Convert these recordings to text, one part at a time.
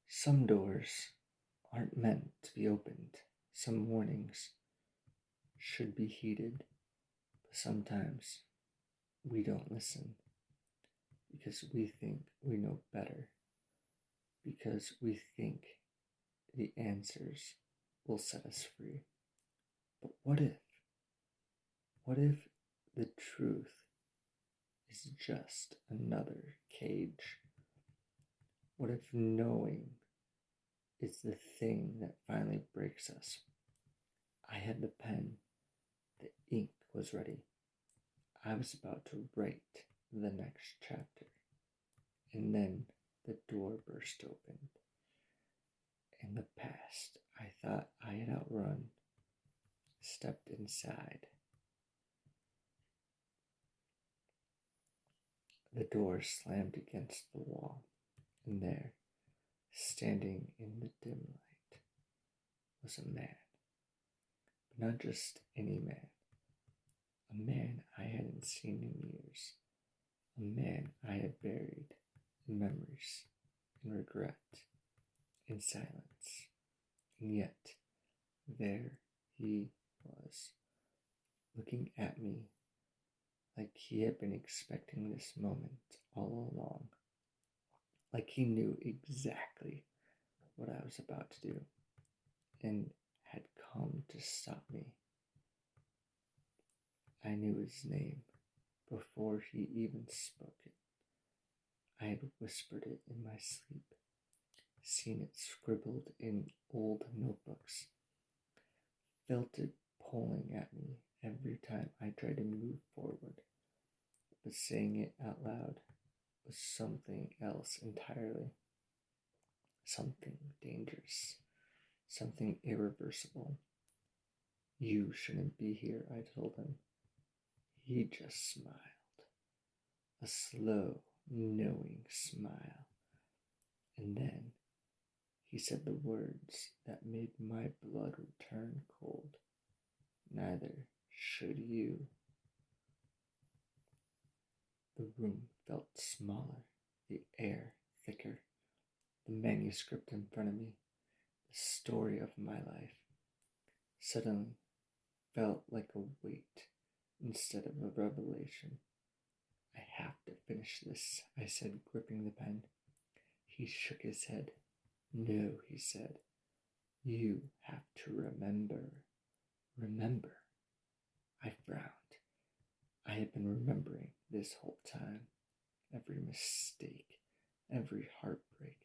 Some doors aren't meant to be opened. Some warnings should be heeded, but sometimes we don't listen because we think we know better, because we think the answers will set us free. But what if? What if the truth is just another cage? What if knowing is the thing that finally breaks us? I had the pen, the ink was ready. I was about to write the next chapter, and then the door burst open. In the past I thought I had outrun, stepped inside. The door slammed against the wall, and there, standing in the dim light, was a man. But not just any man. A man I hadn't seen in years. A man I had buried in memories, in regret, in silence. And yet, there he was, looking at me like he had been expecting this moment all along. Like he knew exactly what I was about to do and had come to stop me. I knew his name before he even spoke it. I had whispered it in my sleep, seen it scribbled in old notebooks, felt it pulling at me every time I tried to move forward. But saying it out loud was something else entirely. Something dangerous, something irreversible. You shouldn't be here, I told him. He just smiled, a slow, knowing smile. And then he said the words that made my blood return cold. Neither should you. The room felt smaller, the air thicker, the manuscript in front of me, the story of my life, suddenly felt like a weight instead of a revelation. I have to finish this, I said, gripping the pen. He shook his head. No, he said. You have to remember. Remember. I frowned. I had been remembering this whole time. Every mistake, every heartbreak,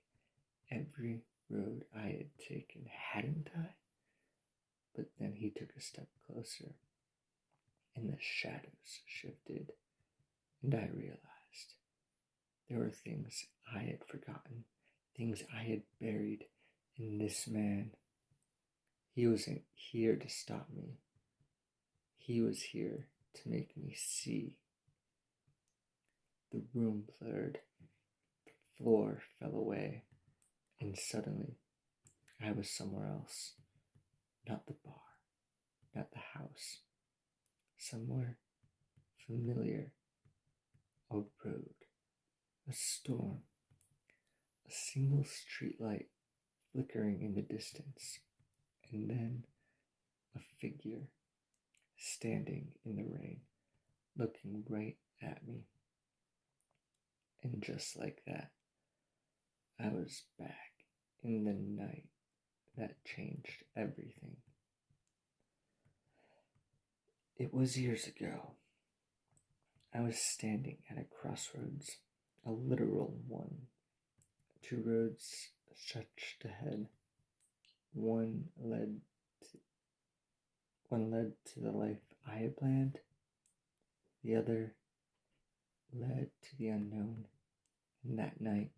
every road I had taken, hadn't I? But then he took a step closer, and the shadows shifted, and I realized there were things I had forgotten, things I had buried in this man. He wasn't here to stop me. He was here to make me see. The room blurred, the floor fell away, and suddenly I was somewhere else. Not the bar, not the house. Somewhere familiar. A road, a storm, a single streetlight flickering in the distance, and then a figure standing in the rain, looking right at me. And just like that, I was back in the night that changed everything. It was years ago. I was standing at a crossroads, a literal one. Two roads stretched ahead. One led to the life I had planned. The other led to the unknown. And that night,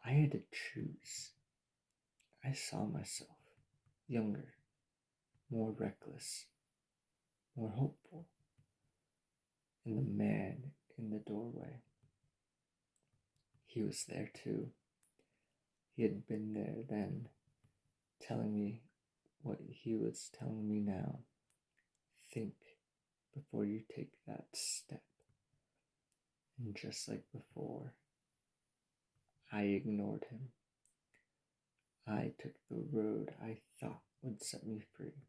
I had to choose. I saw myself younger, more reckless, more hopeful. And the man in the doorway, he was there too. He had been there then, telling me what he was telling me now. Think before you take that step. And just like before, I I ignored him. I took the road I thought would set me free,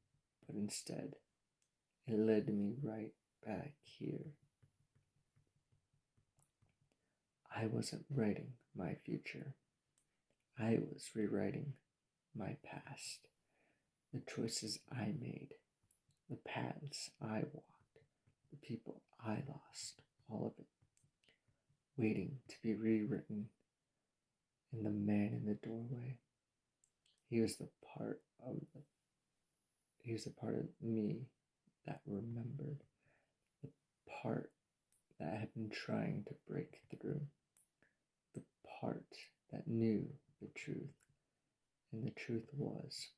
but instead, it led me right back here. I wasn't writing my future. I was rewriting my past. The choices I made, the paths I walked, the people I lost, all of it, waiting to be rewritten. And the man in the doorway, he was the part of me that remembered, the part that had been trying to break through, the part that knew the truth. And the truth was,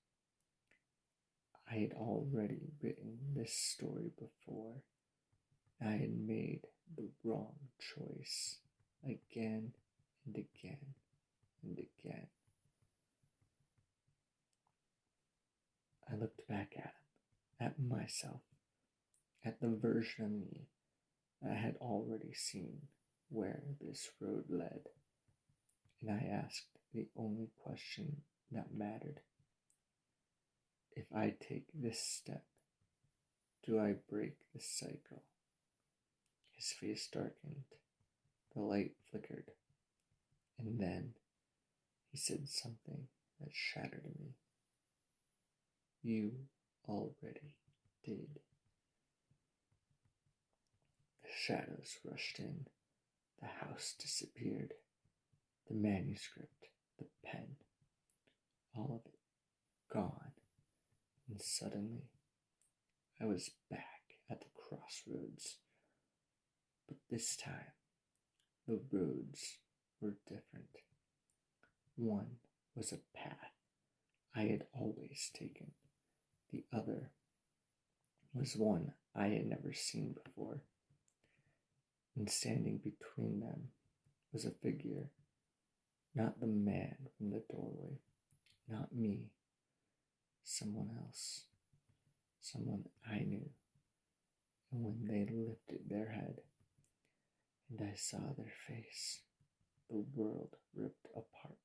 I had already written this story before. I had made the wrong choice again and again and again. I looked back at him, at myself, at the version of me that I had already seen where this road led, and I asked the only question that mattered. If I take this step, do I break the cycle? His face darkened, the light flickered, and then he said something that shattered me. You already did. The shadows rushed in, the house disappeared, the manuscript, the pen, all of it gone, and suddenly I was back at the crossroads. But this time, the roads were different. One was a path I had always taken. The other was one I had never seen before. And standing between them was a figure, not the man from the doorway, not me, someone else, someone I knew. And when they lifted their head, and I saw their face, the world ripped apart.